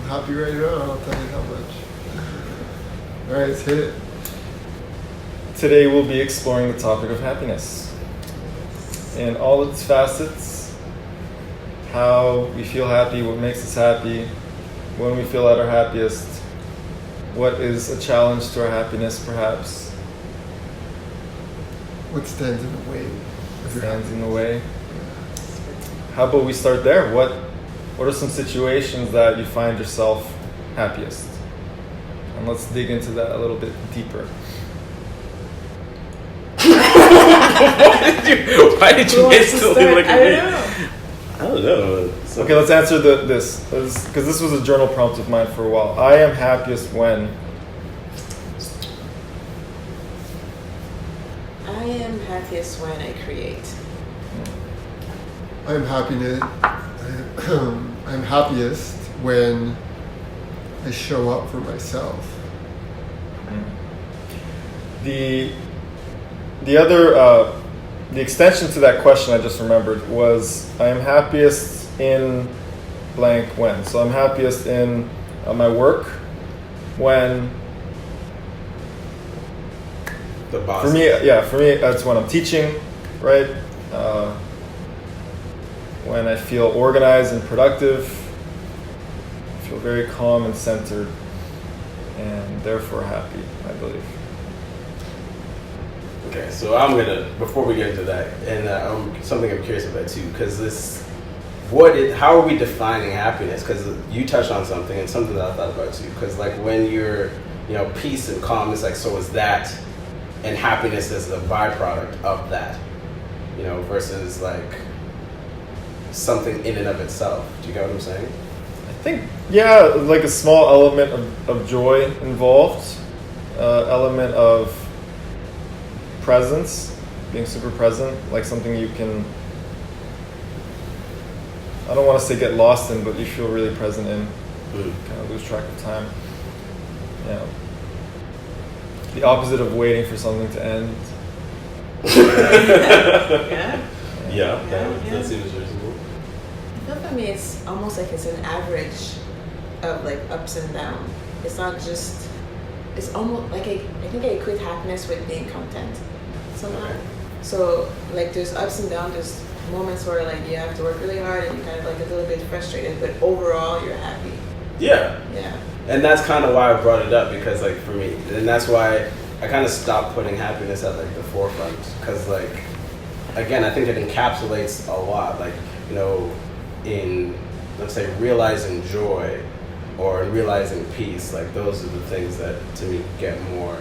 happy right now, I'll tell you how much. Alright, let's hit it. Today we'll be exploring the topic of happiness in all its facets, how we feel happy, what makes us happy, when we feel at our happiest, what is a challenge to our happiness perhaps. What stands in the way? Stands in the way. How about we start there? What are some situations that you find yourself happiest? And let's dig into that a little bit deeper. Why did you get still look at me? I don't know. Okay, let's answer this because this was a journal prompt of mine for a while. I am happiest when. I am happiest when I create. I'm happiest when I show up for myself. The other the extension to that question I just remembered was I am happiest in blank when. So I'm happiest in my work when. The boss. For me, that's when I'm teaching, right? When I feel organized and productive, I feel very calm and centered, and therefore happy, I believe. Okay, so before we get into that, and something I'm curious about too, because how are we defining happiness? Because you touched on something, and something that I thought about too, because like when you're, peace and calm is like, so is that, and happiness is a byproduct of that, versus like something in and of itself. Do you get what I'm saying? I think, like a small element of joy involved, element of presence, being super present, like something you can, I don't want to say get lost in, but you feel really present in, kind of lose track of time. The opposite of waiting for something to end. That seems reasonable. I feel for me it's almost like it's an average of like ups and downs. It's not just, it's almost like I think I equate happiness with being content somehow. Okay. So like there's ups and downs, there's moments where like you have to work really hard and you're kind of like a little bit frustrated, but overall you're happy. Yeah. Yeah. And that's kind of why I brought it up, because like for me, and that's why I kind of stopped putting happiness at like the forefront, because like, again, I think it encapsulates a lot, like, in, let's say, realizing joy or realizing peace, like those are the things that to me get more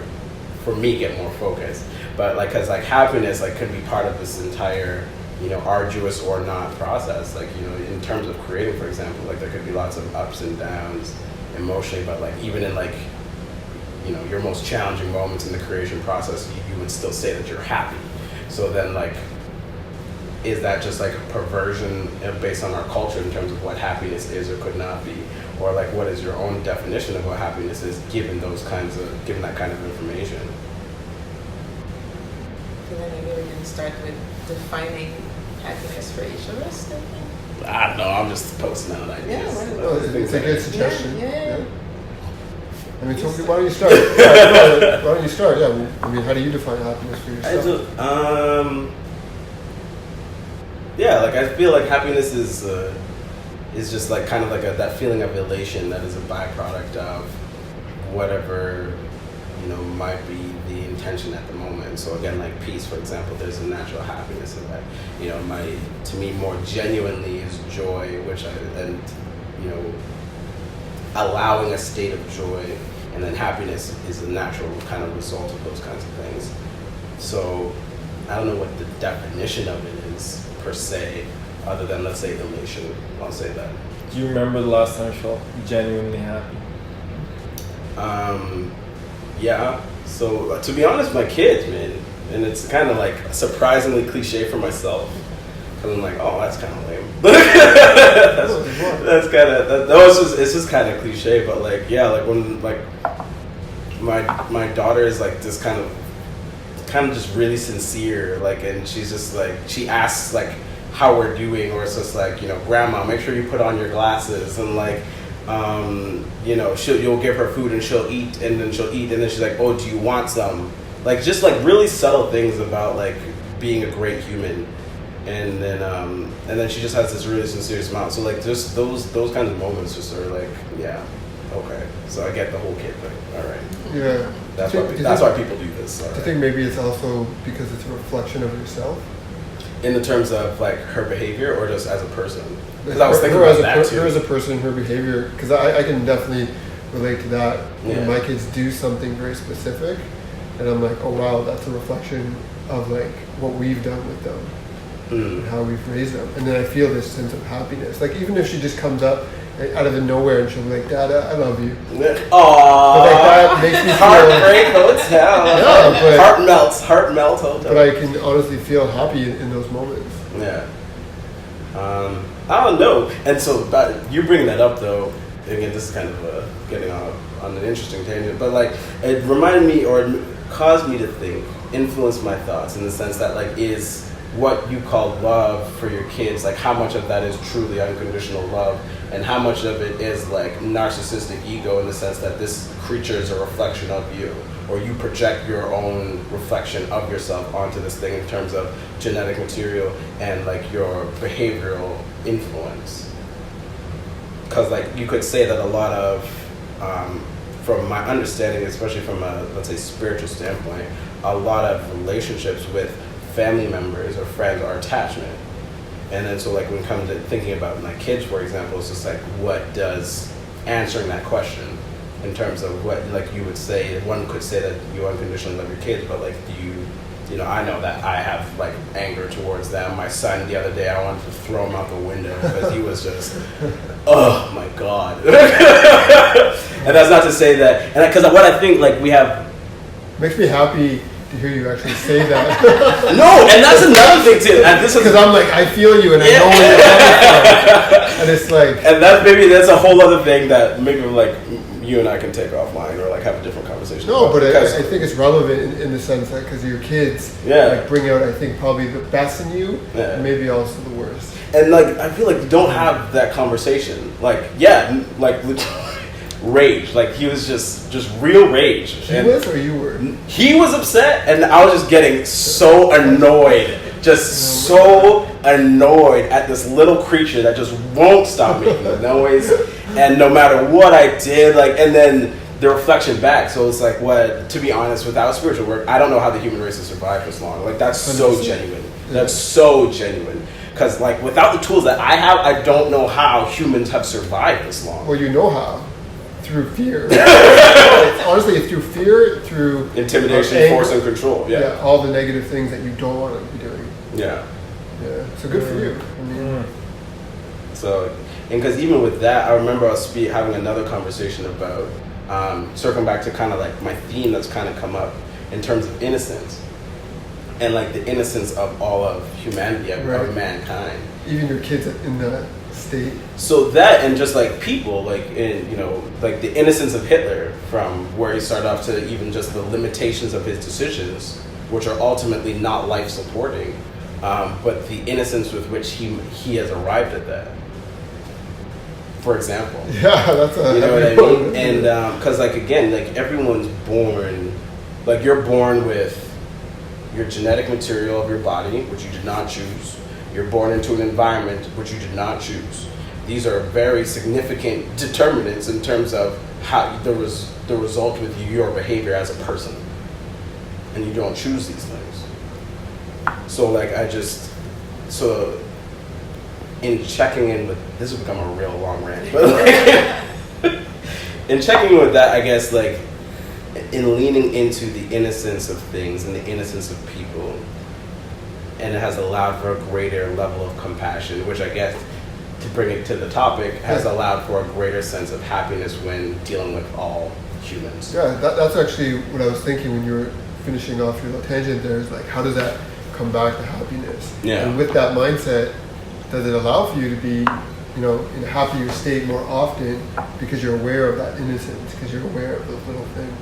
focused. But like, cause like happiness like could be part of this entire, arduous or not process. Like, in terms of creating, for example, like there could be lots of ups and downs emotionally, but like even in like, your most challenging moments in the creation process, you would still say that you're happy. So then like, is that just like a perversion based on our culture in terms of what happiness is or could not be? Or like, what is your own definition of what happiness is given that kind of information? So then maybe we can start with defining happiness for each of us, I think. I don't know, I'm just posting out ideas. Yeah, It's a good suggestion. Yeah. I mean, so why don't you start? Why don't you start? Yeah, I mean, how do you define happiness for yourself? Like I feel like happiness is just like kind of like that feeling of elation that is a byproduct of whatever might be the intention at the moment. So again, like peace, for example, there's a natural happiness in that. To me, more genuinely is joy, allowing a state of joy, and then happiness is a natural kind of result of those kinds of things. So I don't know what the definition of it is per se, other than, let's say, elation. I'll say that. Do you remember the last time you felt genuinely happy? Yeah. So to be honest, my kids, man, and it's kind of like surprisingly cliche for myself. Cause I'm like, oh, that's kind of lame. that's kind of it's just kind of cliche, but like, yeah, like when like my daughter is like this kind of just really sincere, like, and she's just like, she asks like how we're doing, or it's just like, Grandma, make sure you put on your glasses, and like You know, you'll give her food and she'll eat, and then she's like, oh, do you want some? Like, just like really subtle things about like being a great human. And then she just has this really sincere smile. So like just those kinds of moments just are like, yeah, okay. So I get the whole kid thing. All right. Yeah. That's why people do this. Do you think maybe it's also because it's a reflection of yourself? In the terms of like her behavior, or just as a person? Because I was thinking about that too. Her as a person, her behavior. Because I can definitely relate to that. Yeah. When my kids do something very specific, and I'm like, oh wow, that's a reflection of like what we've done with them. And how we've raised them, and then I feel this sense of happiness. Like even if she just comes up out of the nowhere and she'll be like, "Dada, I love you." Aww, but like that makes me heartbreak hotel. Yeah, heart melt hotel. But I can honestly feel happy in those moments. Yeah. I don't know. And so you bring that up though. Again, this is kind of getting on an interesting tangent, but like it reminded me or it caused me to think, influenced my thoughts in the sense that like is what you call love for your kids, like how much of that is truly unconditional love and how much of it is like narcissistic ego in the sense that this creature is a reflection of you, or you project your own reflection of yourself onto this thing in terms of genetic material and like your behavioral influence. Because like you could say that a lot of from my understanding, especially from a, let's say, spiritual standpoint, a lot of relationships with family members or friends are attachment. And then so like when it comes to thinking about my kids, for example, it's just like what does answering that question in terms of what like you would say, one could say that you unconditionally love your kids, but like do you know, I know that I have like anger towards them. My son the other day, I wanted to throw him out the window because he was just, oh my God. And that's not to say that, and because what I think like we have. Makes me happy to hear you actually say that. No, and that's another thing too. And this is because I'm like, I feel you and I know where you're coming from. And it's like, and that's a whole other thing that maybe like you and I can take offline or like have a different conversation. No, but I think it's relevant in the sense that because your kids like bring out, I think, probably the best in you, and maybe also the worst. And like I feel like you don't have that conversation. Like like rage, like he was just real rage. He was, or you were? He was upset, and I was just getting so annoyed, so annoyed at this little creature that just won't stop making noise, and no matter what I did, like, and then the reflection back. So it's like, what? To be honest, without spiritual work, I don't know how the human race has survived this long. Like that's so genuine. That's so genuine. Because like without the tools that I have, I don't know how humans have survived this long. Well, you know how. Through fear. Honestly, it's through fear, through intimidation, anger, force, and control. Yeah, all the negative things that you don't want to be doing. Yeah. So good for you. I mean, so, and because even with that, I remember us having another conversation about circling back to kind of like my theme that's kind of come up in terms of innocence, and like the innocence of all of humanity, of mankind. Even your kids in the state. So that, and just like people, like in, you know, like the innocence of Hitler, from where he started off to even just the limitations of his decisions, which are ultimately not life supporting, but the innocence with which he has arrived at that. For example. Yeah, that's a. You know what I mean? And because like again, like everyone's born, like you're born with your genetic material of your body, which you did not choose. You're born into an environment which you did not choose. These are very significant determinants in terms of how the result with your behavior as a person. And you don't choose these things. So like in checking in with, this will become a real long rant, but like, in checking in with that, I guess like in leaning into the innocence of things and the innocence of people, and it has allowed for a greater level of compassion, which I guess, to bring it to the topic, has allowed for a greater sense of happiness when dealing with all humans. Yeah, that's actually what I was thinking when you were finishing off your little tangent there, is like, how does that come back to happiness? Yeah. And with that mindset, does it allow for you to be, you know, in a happier state more often because you're aware of that innocence, because you're aware of those little things?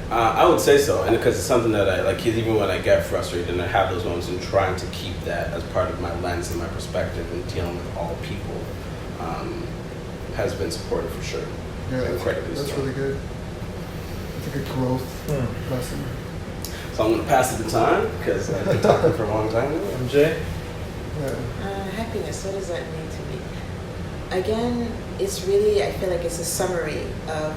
I would say so, and because it's something that I like. Even when I get frustrated and I have those moments, and trying to keep that as part of my lens and my perspective in dealing with all people, has been supportive for sure. Yeah, Incredibly that's strong. really good. That's a good growth lesson. So I'm going to pass the baton because I've been talking for a long time now. MJ? Yeah. Happiness, what does that mean to me? Again, it's really, I feel like it's a summary of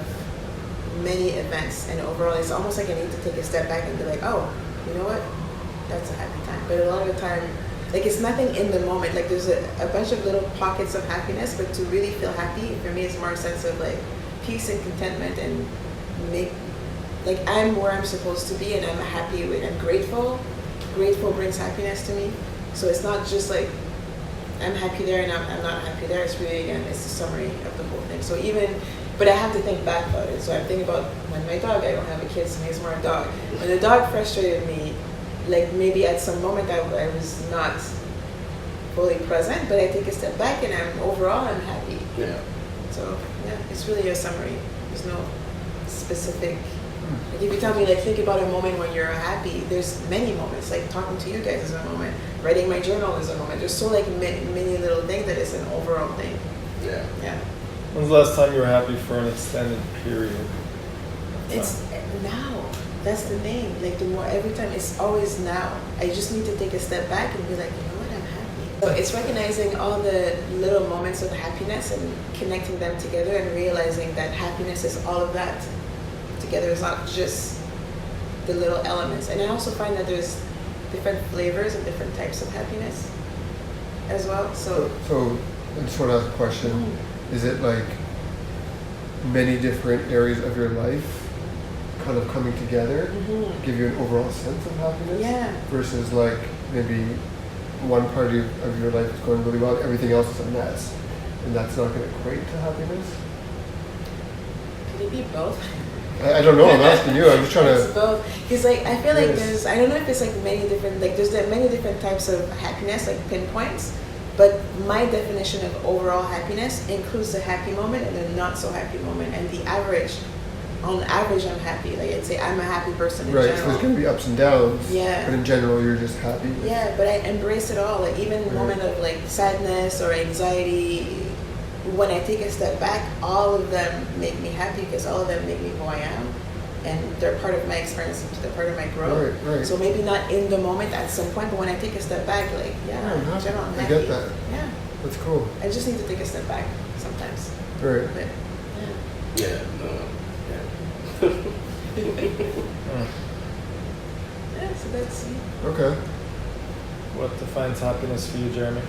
many events, and overall it's almost like I need to take a step back and be like, oh, you know what, that's a happy time. But a lot of the time, like, it's nothing in the moment. Like, there's a bunch of little pockets of happiness, but to really feel happy, for me, it's more a sense of like peace and contentment, and make, like, I'm where I'm supposed to be, and I'm happy with, I'm grateful. Grateful brings happiness to me. So it's not just like I'm happy there and I'm not happy there. It's really, again, it's the summary of the whole thing. So even, but I have to think back about it. So I'm thinking about when my dog, I don't have a kid, so he's more a dog. When the dog frustrated me, like maybe at some moment I was not fully present, but I take a step back and I'm happy. Yeah. So yeah, it's really a summary. There's no specific. Like if you tell me, like, think about a moment when you're happy, there's many moments. Like talking to you guys is a moment. Writing my journal is a moment. There's so like many little things that it's an overall thing. Yeah. Yeah. When's the last time you were happy for an extended period? It's now. That's the thing. Like the more, every time, it's always now. I just need to take a step back and be like, you know what, I'm happy. So it's recognizing all the little moments of happiness and connecting them together and realizing that happiness is all of that together. It's not just the little elements. And I also find that there's different flavors and different types of happiness as well. So I just want to ask a question. Is it like many different areas of your life kind of coming together to give you an overall sense of happiness? Yeah. Versus like maybe one part of your life is going really well, everything else is a mess, and that's not going to equate to happiness? Could it be both? I don't know. I'm asking you. I'm just trying It's to. both. Because like I feel like Yes. there's, I don't know if it's like many different, like there's many different types of happiness, like pinpoints. But my definition of overall happiness includes the happy moment and the not so happy moment, and the average. On average, I'm happy. Like I'd say, I'm a happy person in Right. So general. there's going to be ups and downs. Yeah. But in general, you're just happy. Yeah, but I embrace it all. Like even Right. moment of like sadness or anxiety, when I take a step back, all of them make me happy because all of them make me who I am, and they're part of my experience. They're part of my growth. Right. So maybe not in the moment at some point, but when I take a step back, like Yeah, I'm in happy. general, I'm I happy. get that. Yeah, That's cool. I just need to take a step back sometimes. Right. But Yeah. No. yeah, so that's Okay. What defines happiness for you, Jeremy?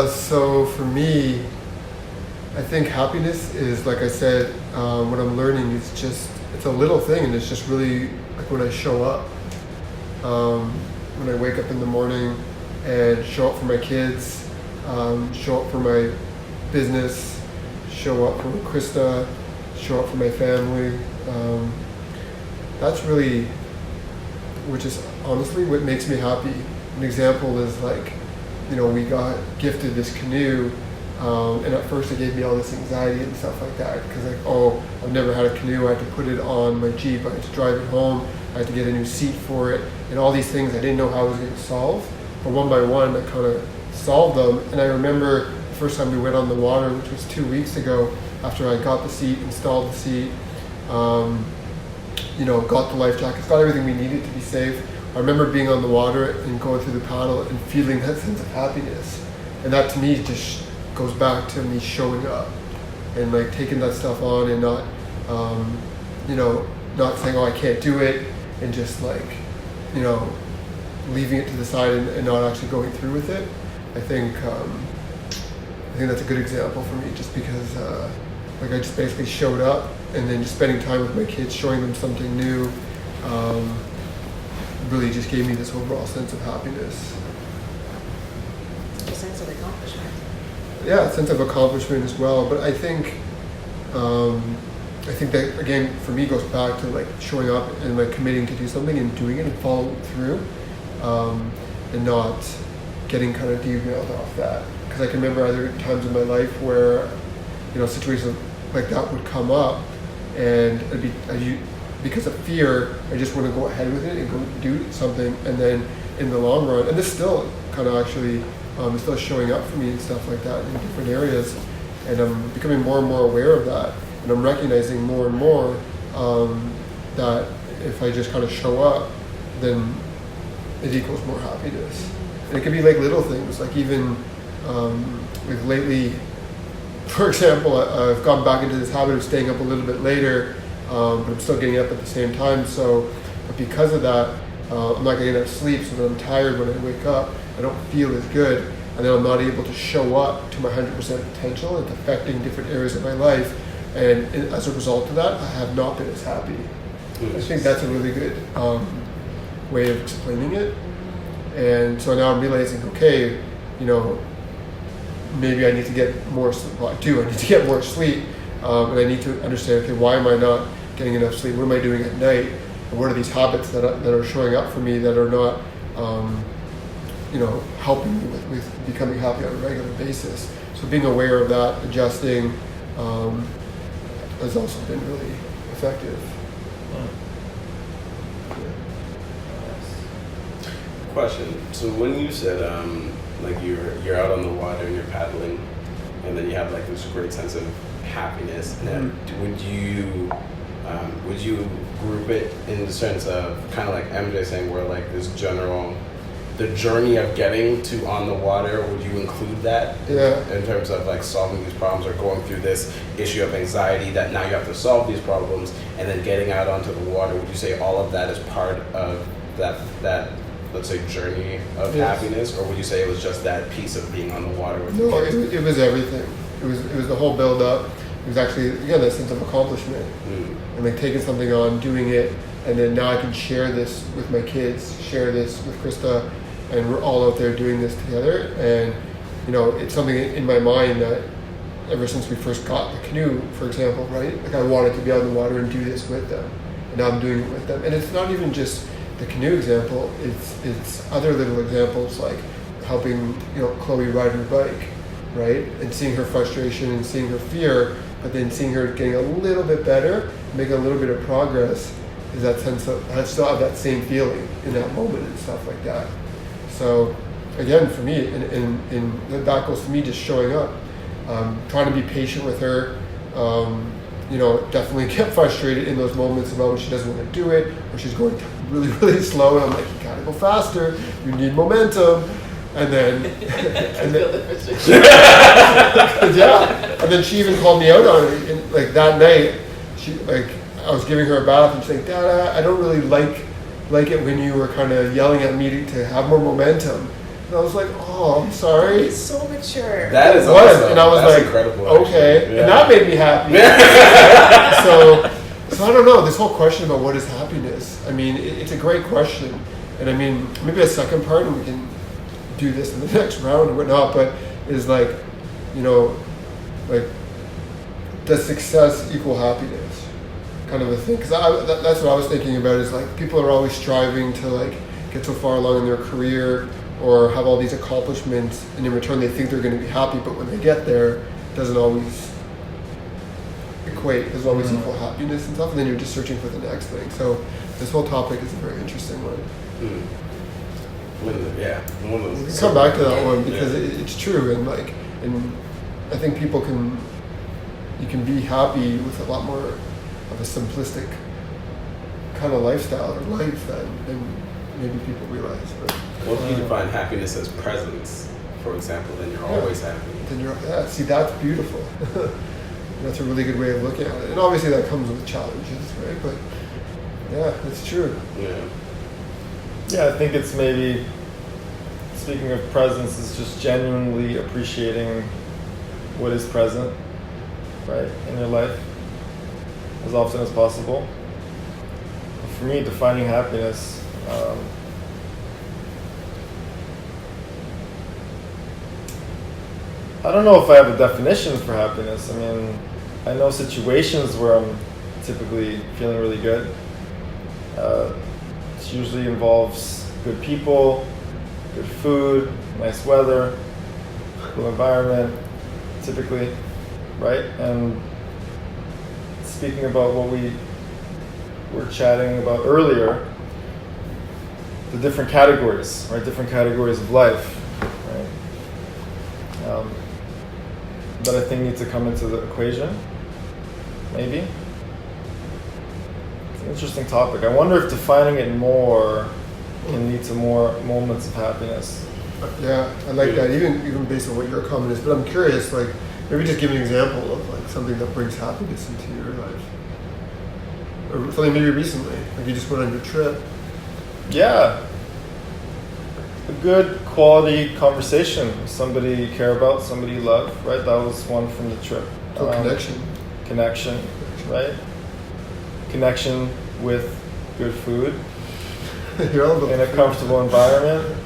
So for me, I think happiness is, like I said, what I'm learning is just, it's a little thing, and it's just really like when I show up. When I wake up in the morning and show up for my kids, show up for my business, show up for Krista, show up for my family. That's really, which is honestly what makes me happy. An example is like, we got gifted this canoe, and at first it gave me all this anxiety and stuff like that, because like, oh, I've never had a canoe, I had to put it on my Jeep, I had to drive it home, I had to get a new seat for it, and all these things I didn't know how I was going to solve, but one by one I kind of solved them. And I remember the first time we went on the water, which was 2 weeks ago, after I got the seat, installed the seat, got the life jackets, got everything we needed to be safe. I remember being on the water and going through the paddle and feeling that sense of happiness. And that to me just goes back to me showing up and like taking that stuff on and not, not saying, oh, I can't do it, and just like, leaving it to the side and not actually going through with it. I think that's a good example for me, just because I just basically showed up, and then just spending time with my kids, showing them something new, really just gave me this overall sense of happiness. a sense of accomplishment. Yeah, a sense of accomplishment as well. But I think that again for me goes back to like showing up and like committing to do something and doing it and following through, and not getting kind of derailed off that. Because I can remember other times in my life where situations like that would come up, and because of fear, I just want to go ahead with it and go do something, and then in the long run, and this still kind of actually is still showing up for me and stuff like that in different areas. And I'm becoming more and more aware of that. And I'm recognizing more and more that if I just kind of show up, then it equals more happiness. And it can be like little things, like even like lately, for example, I've gone back into this habit of staying up a little bit later, but I'm still getting up at the same time. So, but because of that, I'm not getting enough sleep, so then I'm tired when I wake up. I don't feel as good, and then I'm not able to show up to my 100% potential. It's affecting different areas of my life, and as a result of that, I have not been as happy. I think that's a really good way of explaining it. And so now I'm realizing, okay, you know, maybe I need to get more sleep. Well, I do. I need to get more sleep, and I need to understand, okay, why am I not getting enough sleep? What am I doing at night? And what are these habits that are showing up for me that are not, you know, helping me with becoming happy on a regular basis? So being aware of that, adjusting, has also been really effective. Question. So when you said like you're out on the water and you're paddling, and then you have like this great sense of happiness, and would you group it in the sense of kind of like MJ saying, where like this general, the journey of getting to on the water, would you include that in terms of like solving these problems or going through this issue of anxiety that now you have to solve these problems, and then getting out onto the water? Would you say all of that is part of that let's say journey of happiness, or would you say it was just that piece of being on the water with No, it was everything. It was the whole build up. It was actually, again, that sense of accomplishment. And like taking something on, doing it, and then now I can share this with my kids, share this with Krista, and we're all out there doing this together. And you know, it's something in my mind that ever since we first got the canoe, for example, right? Like I wanted to be on the water and do this with them, and now I'm doing it with them. And it's not even just the canoe example, it's other little examples, like helping, you know, Chloe ride her bike, right? And seeing her frustration and seeing her fear, but then seeing her getting a little bit better, making a little bit of progress, is that sense of, I still have that same feeling in that moment and stuff like that. So again, for me, and that goes to me just showing up, trying to be patient with her, you know, definitely get frustrated in those moments about when she doesn't want to do it, or she's going really, really slow, and I'm like, you gotta go faster, you need momentum, and then, yeah, and then she even called me out on it, and like that night, she, like, I was giving her a bath, and she's like, Dad, I don't really like it when you were kind of yelling at me to have more momentum. And I was like, oh, I'm sorry. It's so mature. That is awesome. And I was That's like, incredible, okay. yeah. And that made me happy. So I don't know, this whole question about what is happiness, I mean, it's a great question. And I mean, maybe a second part, and we can do this in the next round or whatnot, but is like, you know, like, does success equal happiness? Kind of a thing. Because that's what I was thinking about, is like, people are always striving to like get so far along in their career, or have all these accomplishments, and in return they think they're going to be happy, but when they get there, it doesn't always equate, doesn't always equal happiness and stuff, and then you're just searching for the next thing. So this whole topic is a very interesting one. One of those. We can come back to that one, because it's true, and like, and I think you can be happy with a lot more of a simplistic kind of lifestyle or life than maybe people realize. But well, if you define happiness as presence, for example, then you're always happy. Then see, that's beautiful. That's a really good way of looking at it. And obviously that comes with challenges, right? But yeah, it's true. Yeah, I think it's maybe, speaking of presence, is just genuinely appreciating what is present, right, in your life as often as possible. For me, defining happiness, I don't know if I have a definition for happiness. I mean, I know situations where I'm typically feeling really good. It usually involves good people, good food, nice weather, cool environment, typically, right? And speaking about what we were chatting about earlier, the different categories, right? Different categories of life, right? that I think need to come into the equation. Maybe. It's an interesting topic. I wonder if defining it more can lead to more moments of happiness. Yeah, I like that. Even based on what your comment is, but I'm curious. Like, maybe just give me an example of like something that brings happiness into your life, or something maybe recently. Like you just went on your trip. Yeah. A good quality conversation with somebody you care about, somebody you love, right? That was one from the trip. So connection, right? Connection with good food You're all about in a comfortable environment.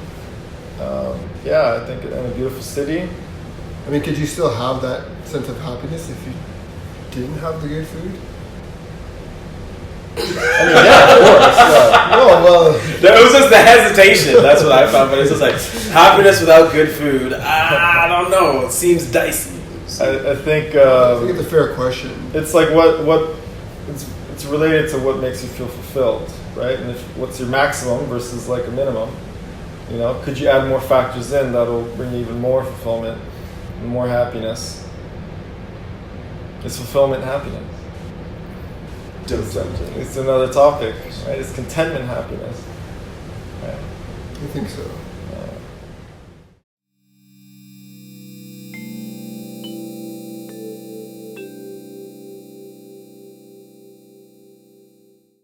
Yeah, I think in a beautiful city. I mean, could you still have that sense of happiness if you didn't have the good food? I mean, yeah, of course. Yeah. No, well, It was just the hesitation. That's what I found. But it's just like happiness without good food. I don't know. It seems dicey. I think I think it's a fair question. it's like what it's related to what makes you feel fulfilled, right? And what's your maximum versus like a minimum? You know, could you add more factors in that'll bring you even more fulfillment and more happiness? Is fulfillment happiness? It's another topic, right? It's contentment happiness. Right? I think so.